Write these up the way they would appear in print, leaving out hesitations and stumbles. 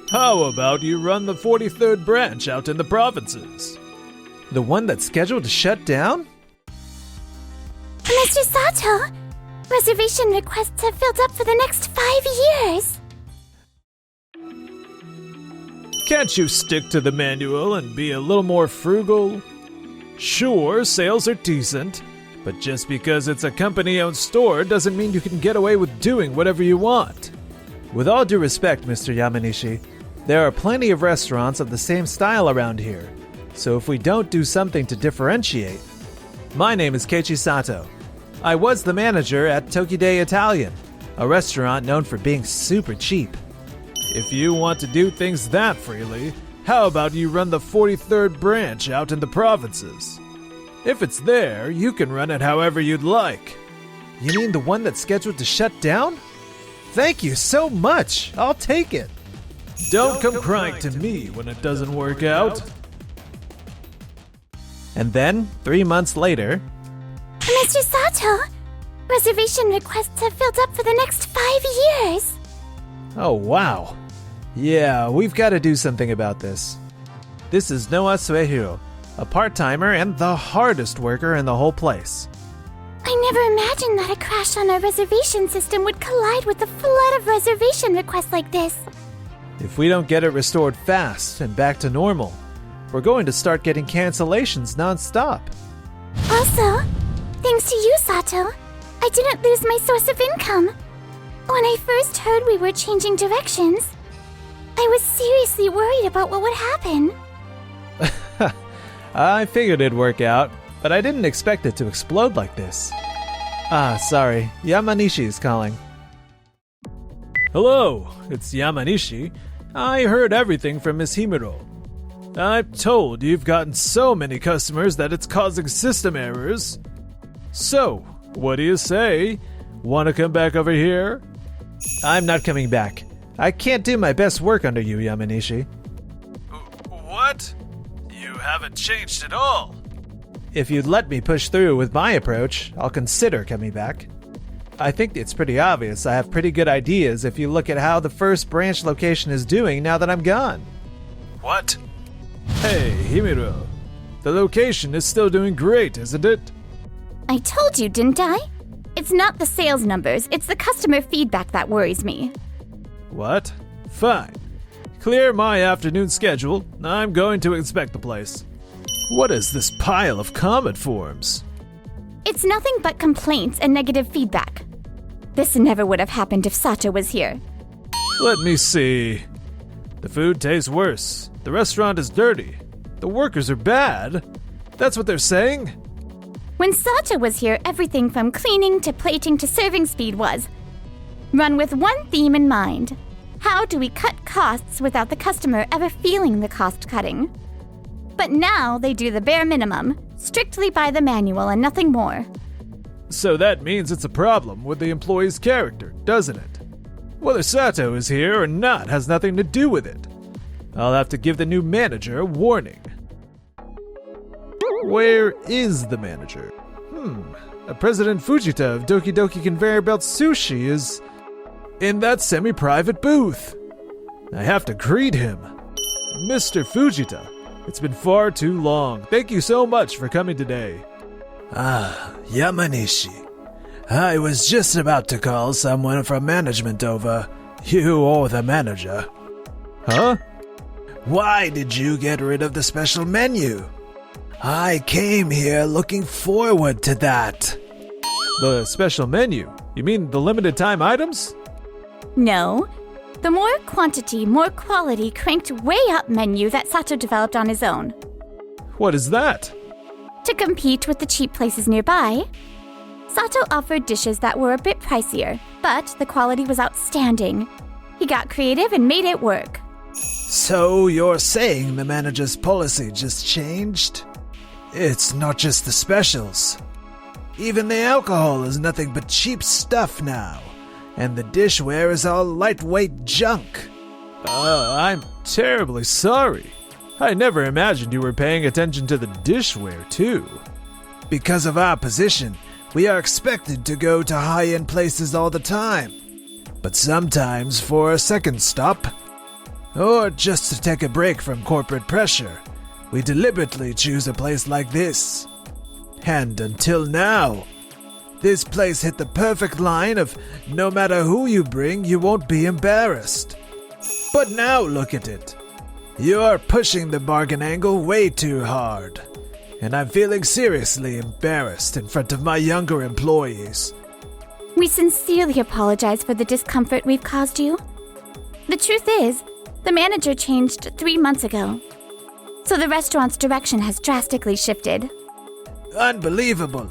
How about you run the 43rd branch out in the provinces? The one that's scheduled to shut down? Mr. Sato, reservation requests have filled up for the next 5 years. Can't you stick to the manual and be a little more frugal? Sure, sales are decent, but just because it's a company-owned store doesn't mean you can get away with doing whatever you want. With all due respect, Mr. Yamanishi, there are plenty of restaurants of the same style around here. So if we don't do something to differentiate... My name is Keiichi Sato. I was the manager at Tokide Italian, a restaurant known for being super cheap. If you want to do things that freely, how about you run the 43rd branch out in the provinces? If it's there, you can run it however you'd like. You mean the one that's scheduled to shut down? Thank you so much. I'll take it. Don't come crying to me when it doesn't work out. And then, 3 months later... Mr. Sato, reservation requests have filled up for the next 5 years. Oh, wow. Yeah, we've got to do something about this. This is Noah Suehiro, a part-timer and the hardest worker in the whole place. I never imagined that a crash on our reservation system would collide with the flood of reservation requests like this. If we don't get it restored fast and back to normal, we're going to start getting cancellations non-stop. Also, thanks to you, Sato, I didn't lose my source of income. When I first heard we were changing directions, I was seriously worried about what would happen. I figured it'd work out, but I didn't expect it to explode like this. Sorry, Yamanishi is calling. Hello, it's Yamanishi. I heard everything from Miss Himuro. I'm told you've gotten so many customers that it's causing system errors. So, what do you say? Want to come back over here? I'm not coming back. I can't do my best work under you, Yamanishi. What? You haven't changed at all. If you'd let me push through with my approach, I'll consider coming back. I think it's pretty obvious I have pretty good ideas if you look at how the first branch location is doing now that I'm gone. What? Hey, Himuro. The location is still doing great, isn't it? I told you, didn't I? It's not the sales numbers, it's the customer feedback that worries me. What? Fine. Clear my afternoon schedule. I'm going to inspect the place. What is this pile of comment forms? It's nothing but complaints and negative feedback. This never would have happened if Sato was here. Let me see. The food tastes worse. The restaurant is dirty. The workers are bad. That's what they're saying? When Sato was here, everything from cleaning to plating to serving speed was run with one theme in mind. How do we cut costs without the customer ever feeling the cost cutting? But now they do the bare minimum, strictly by the manual and nothing more. So that means it's a problem with the employee's character, doesn't it? Whether Sato is here or not has nothing to do with it. I'll have to give the new manager a warning. Where is the manager? President Fujita of Doki Doki Conveyor Belt Sushi is in that semi-private booth. I have to greet him. Mr. Fujita, it's been far too long. Thank you so much for coming today. Yamanishi. I was just about to call someone from management over. You or the manager. Huh? Why did you get rid of the special menu? I came here looking forward to that. The special menu? You mean the limited time items? No. The more quantity, more quality cranked way up menu that Sato developed on his own. What is that? To compete with the cheap places nearby, Sato offered dishes that were a bit pricier, but the quality was outstanding. He got creative and made it work. So you're saying the manager's policy just changed? It's not just the specials. Even the alcohol is nothing but cheap stuff now. And the dishware is all lightweight junk. I'm terribly sorry. I never imagined you were paying attention to the dishware, too. Because of our position, we are expected to go to high-end places all the time. But sometimes for a second stop. or just to take a break from corporate pressure, we deliberately choose a place like this. And until now, this place hit the perfect line of no matter who you bring, you won't be embarrassed. But now look at it. You are pushing the bargain angle way too hard, and I'm feeling seriously embarrassed in front of my younger employees. We sincerely apologize for the discomfort we've caused you. The truth is, the manager changed 3 months ago, so the restaurant's direction has drastically shifted. Unbelievable.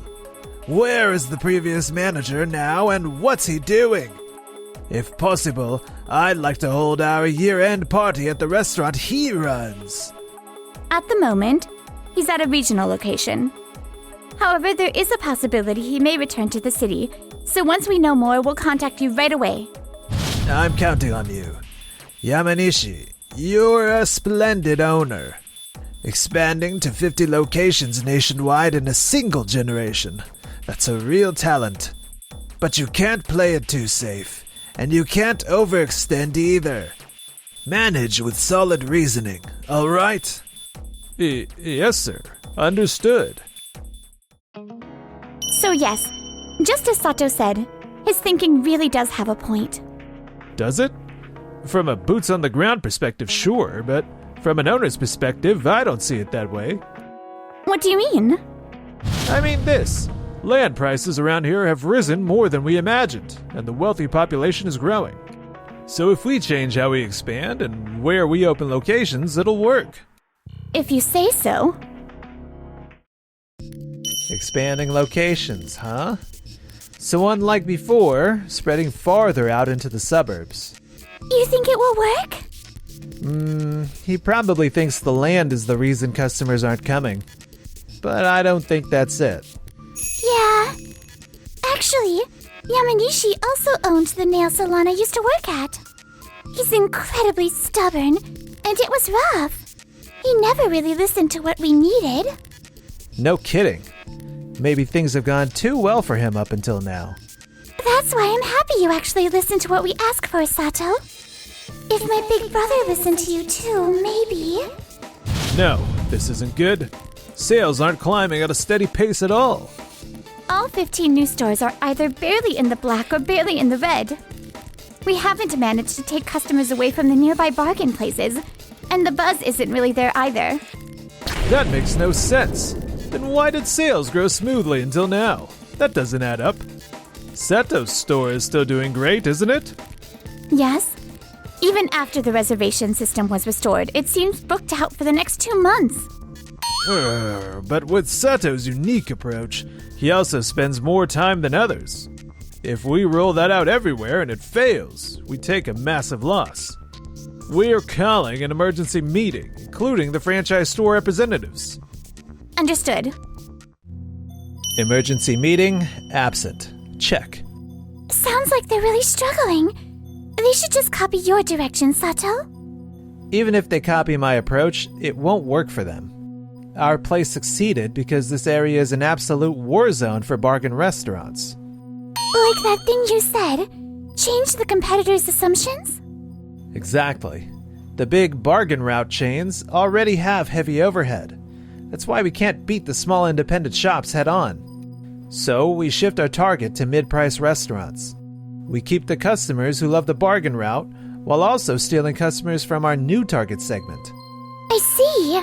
Where is the previous manager now, and what's he doing? If possible, I'd like to hold our year-end party at the restaurant he runs. At the moment, he's at a regional location. However, there is a possibility he may return to the city, so once we know more, we'll contact you right away. I'm counting on you. Yamanishi, you're a splendid owner. Expanding to 50 locations nationwide in a single generation. That's a real talent. But you can't play it too safe, and you can't overextend either. Manage with solid reasoning, alright? Yes, sir. Understood. So yes, just as Sato said, his thinking really does have a point. Does it? From a boots-on-the-ground perspective, sure, but from an owner's perspective, I don't see it that way. What do you mean? I mean this. Land prices around here have risen more than we imagined, and the wealthy population is growing. So if we change how we expand and where we open locations, it'll work. If you say so. Expanding locations, huh? So unlike before, spreading farther out into the suburbs. You think it will work? He probably thinks the land is the reason customers aren't coming. But I don't think that's it. Yeah. Actually, Yamanishi also owned the nail salon I used to work at. He's incredibly stubborn, and it was rough. He never really listened to what we needed. No kidding. Maybe things have gone too well for him up until now. That's why I'm happy you actually listened to what we asked for, Sato. If my big brother listened to you too, maybe... No, this isn't good. Sales aren't climbing at a steady pace at all. All 15 new stores are either barely in the black or barely in the red. We haven't managed to take customers away from the nearby bargain places, and the buzz isn't really there either. That makes no sense. Then why did sales grow smoothly until now? That doesn't add up. Sato's store is still doing great, isn't it? Yes. Even after the reservation system was restored, it seems booked out for the next 2 months. But with Sato's unique approach, he also spends more time than others. If we roll that out everywhere and it fails, we take a massive loss. We're calling an emergency meeting, including the franchise store representatives. Understood. Emergency meeting, absent. Check. Sounds like they're really struggling. They should just copy your direction, Sato. Even if they copy my approach, it won't work for them. Our place succeeded because this area is an absolute war zone for bargain restaurants. Like that thing you said? Change the competitors' assumptions? Exactly. The big bargain route chains already have heavy overhead. That's why we can't beat the small independent shops head on. So we shift our target to mid-price restaurants. We keep the customers who love the bargain route while also stealing customers from our new target segment. I see.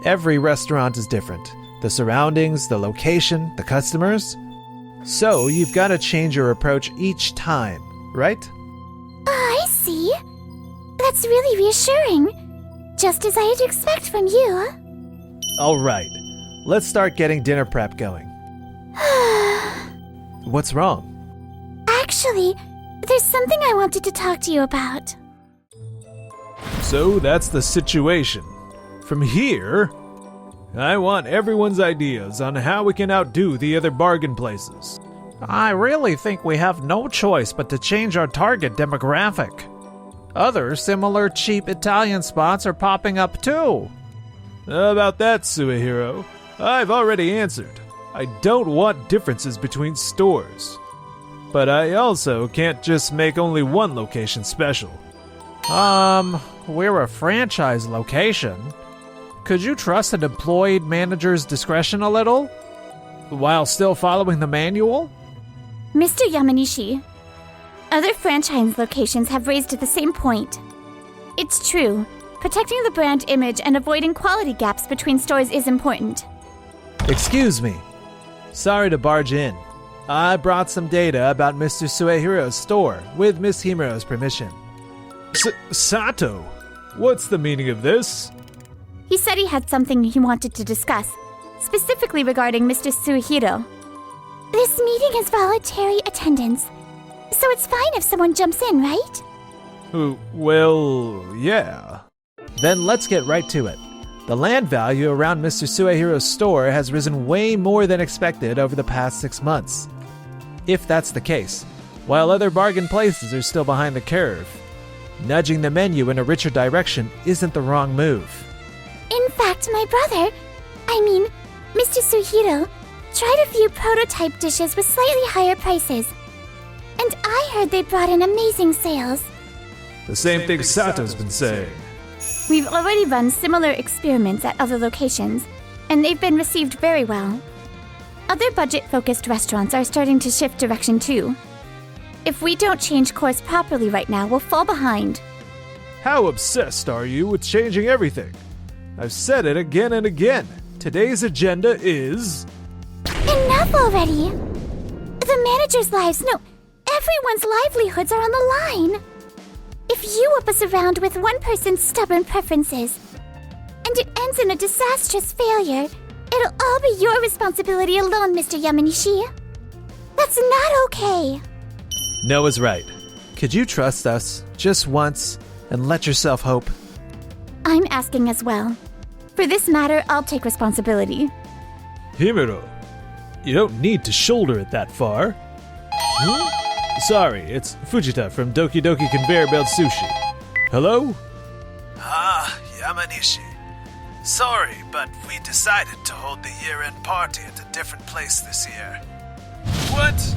Every restaurant is different. The surroundings, the location, the customers. So you've got to change your approach each time, right? I see. That's really reassuring. Just as I'd expect from you. All right. Let's start getting dinner prep going. What's wrong? Actually, there's something I wanted to talk to you about. So that's the situation. From here, I want everyone's ideas on how we can outdo the other bargain places. I really think we have no choice but to change our target demographic. Other similar cheap Italian spots are popping up too. How about that, Suehiro? I've already answered. I don't want differences between stores. But I also can't just make only one location special. We're a franchise location. Could you trust an employed manager's discretion a little? While still following the manual? Mr. Yamanishi, other franchise locations have raised the same point. It's true, protecting the brand image and avoiding quality gaps between stores is important. Excuse me. Sorry to barge in. I brought some data about Mr. Suehiro's store with Miss Himuro's permission. Sato, what's the meaning of this? He said he had something he wanted to discuss, specifically regarding Mr. Suehiro. This meeting is voluntary attendance, so it's fine if someone jumps in, right? Well, yeah. Then let's get right to it. The land value around Mr. Suehiro's store has risen way more than expected over the past 6 months. If that's the case, while other bargain places are still behind the curve, nudging the menu in a richer direction isn't the wrong move. In fact, my brother, Mr. Suehiro, tried a few prototype dishes with slightly higher prices. And I heard they brought in amazing sales. The same thing Sato's been saying. We've already run similar experiments at other locations, and they've been received very well. Other budget-focused restaurants are starting to shift direction too. If we don't change course properly right now, we'll fall behind. How obsessed are you with changing everything? I've said it again and again. Today's agenda is... Enough already! The manager's lives, no, everyone's livelihoods are on the line. If you whip us around with one person's stubborn preferences, and it ends in a disastrous failure, it'll all be your responsibility alone, Mr. Yamanishi. That's not okay. Noah's right. Could you trust us just once and let yourself hope? I'm asking as well. For this matter, I'll take responsibility. Himuro, you don't need to shoulder it that far. Sorry, it's Fujita from Doki Doki Conveyor Belt Sushi. Hello? Yamanishi. Sorry, but we decided to hold the year-end party at a different place this year. What?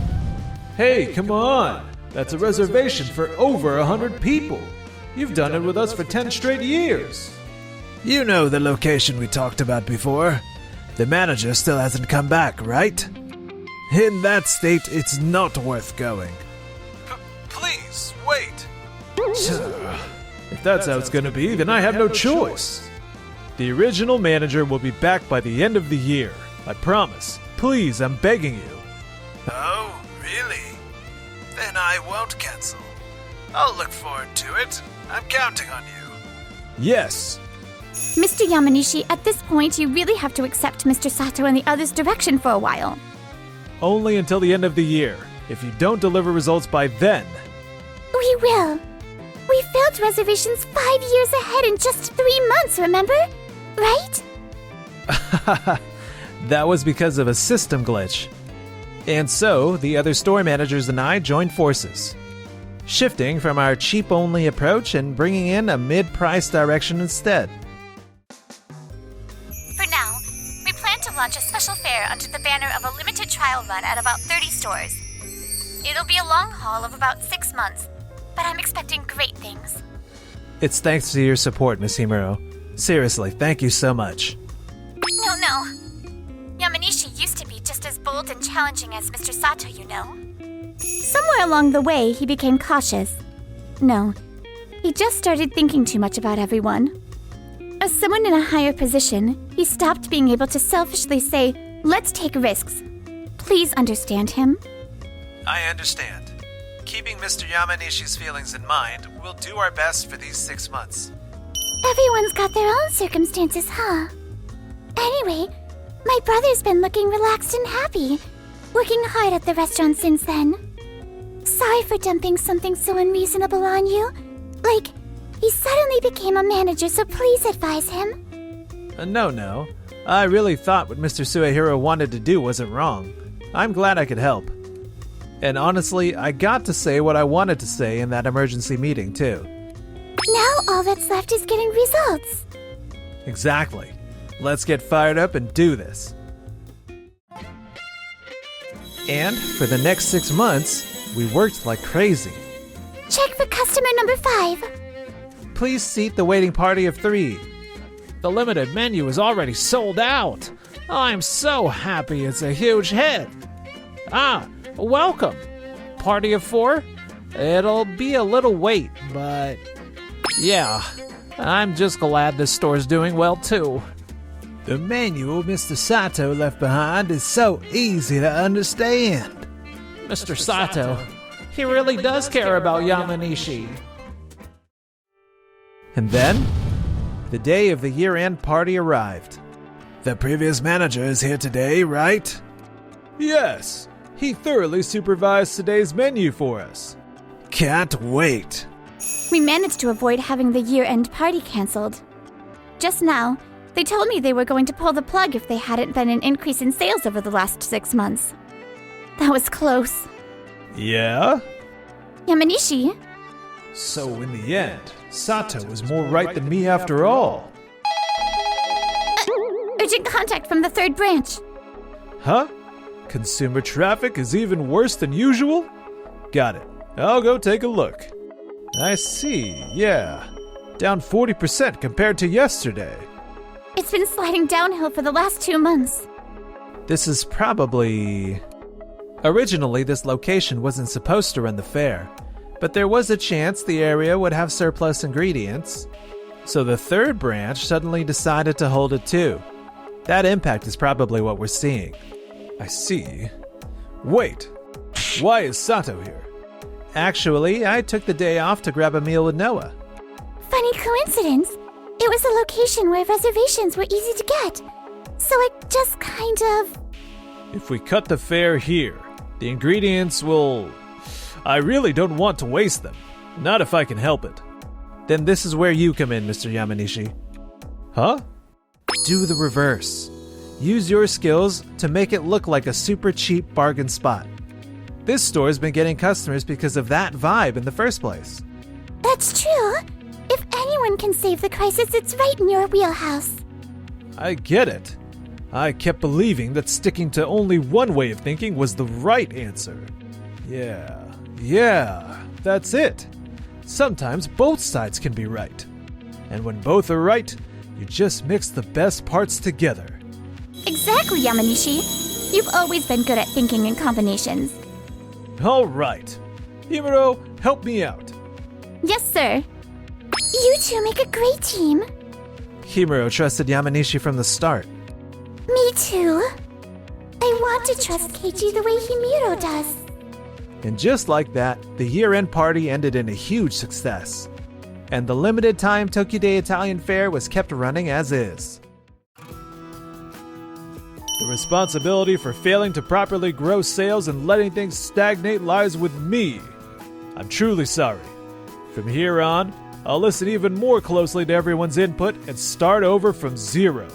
Hey, come on. That's a reservation for over 100 people. You've done it with us for 10 straight years. You know the location we talked about before. The manager still hasn't come back, right? In that state, it's not worth going. Please, wait. If that's how it's gonna be, then I have no choice. The original manager will be back by the end of the year. I promise. Please, I'm begging you. Oh, really? Then I won't cancel. I'll look forward to it. I'm counting on you. Yes. Mr. Yamanishi, at this point, you really have to accept Mr. Sato and the others' direction for a while. Only until the end of the year. If you don't deliver results by then... We will. We filled reservations 5 years ahead in just 3 months, remember? Right? That was because of a system glitch. And so, the other store managers and I joined forces, shifting from our cheap-only approach and bringing in a mid-price direction instead. For now, we plan to launch a special fair under the banner of a limited trial run at about 30 stores. It'll be a long haul of about 6 months, but I'm expecting great things. It's thanks to your support, Miss Himuro. Seriously, thank you so much. No. Yamanishi used to be just as bold and challenging as Mr. Sato, you know. Somewhere along the way, he became cautious. No, he just started thinking too much about everyone. As someone in a higher position, he stopped being able to selfishly say, "Let's take risks." Please understand him. I understand. Keeping Mr. Yamanishi's feelings in mind, we'll do our best for these 6 months. Everyone's got their own circumstances, huh? Anyway, my brother's been looking relaxed and happy, working hard at the restaurant since then. Sorry for dumping something so unreasonable on you. Like, he suddenly became a manager, so please advise him. No. I really thought what Mr. Suehiro wanted to do wasn't wrong. I'm glad I could help. And honestly, I got to say what I wanted to say in that emergency meeting, too. Now all that's left is getting results. Exactly. Let's get fired up and do this. And for the next 6 months, we worked like crazy. Check for customer number 5. please seat the waiting party of 3? The limited menu is already sold out. I'm so happy it's a huge hit. Welcome. Party of 4? It'll be a little wait, but yeah, I'm just glad this store's doing well too. The manual Mr. Sato left behind is so easy to understand. Mr. Sato, he really does care about Yamanishi. And then, the day of the year-end party arrived. The previous manager is here today, right? Yes, he thoroughly supervised today's menu for us. Can't wait. We managed to avoid having the year-end party cancelled. Just now, they told me they were going to pull the plug if they hadn't been an increase in sales over the last 6 months. That was close. Yeah? Yamanishi? So in the end, Sato was more right than me after all. Urgent contact from the 3rd branch. Huh? Consumer traffic is even worse than usual? Got it. I'll go take a look. I see, yeah. Down 40% compared to yesterday. It's been sliding downhill for the last 2 months. This is probably... Originally, this location wasn't supposed to run the fair, but there was a chance the area would have surplus ingredients. So the 3rd branch suddenly decided to hold it too. That impact is probably what we're seeing. I see. Wait, why is Sato here? Actually, I took the day off to grab a meal with Noah. Funny coincidence. It was a location where reservations were easy to get. So I just kind of... If we cut the fair here, the ingredients will... I really don't want to waste them. Not if I can help it. Then this is where you come in, Mr. Yamanishi. Huh? Do the reverse. Use your skills to make it look like a super cheap bargain spot. This store's been getting customers because of that vibe in the first place. That's true. If anyone can save the crisis, it's right in your wheelhouse. I get it. I kept believing that sticking to only one way of thinking was the right answer. Yeah, that's it. Sometimes both sides can be right. And when both are right, you just mix the best parts together. Exactly, Yamanishi. You've always been good at thinking in combinations. All right. Himuro, help me out. Yes, sir. You two make a great team. Himuro trusted Yamanishi from the start. Me too. I want to trust Keiichi the way Himuro does. And just like that, the year-end party ended in a huge success. And the limited-time Tokyo Day Italian Fair was kept running as is. The responsibility for failing to properly grow sales and letting things stagnate lies with me. I'm truly sorry. From here on, I'll listen even more closely to everyone's input and start over from zero.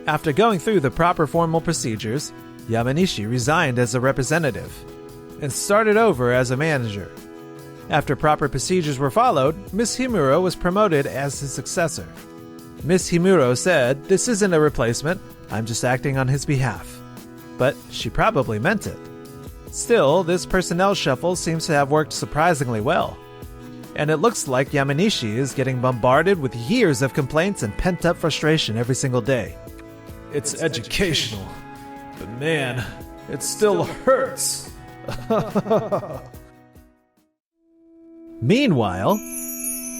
After going through the proper formal procedures, Yamanishi resigned as a representative and started over as a manager. After proper procedures were followed, Miss Himuro was promoted as his successor. Miss Himuro said, "This isn't a replacement, I'm just acting on his behalf." But she probably meant it. Still, this personnel shuffle seems to have worked surprisingly well. And it looks like Yamanishi is getting bombarded with years of complaints and pent-up frustration every single day. It's educational, but man, it still hurts. Meanwhile,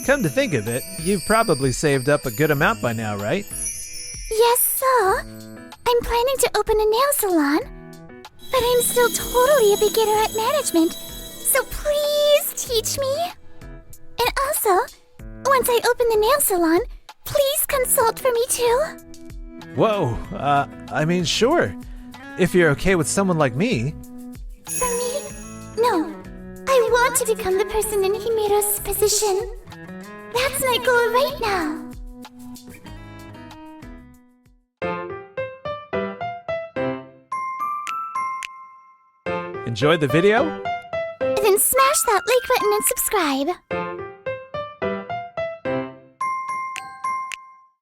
come to think of it, you've probably saved up a good amount by now, right? Yes, sir. I'm planning to open a nail salon, but I'm still totally a beginner at management, so please teach me. And also, once I open the nail salon, please consult for me too. Whoa, sure. If you're okay with someone like me. For me? No. I want to become the person in Himiro's position. That's my goal right now. Enjoyed the video? Then smash that like button and subscribe.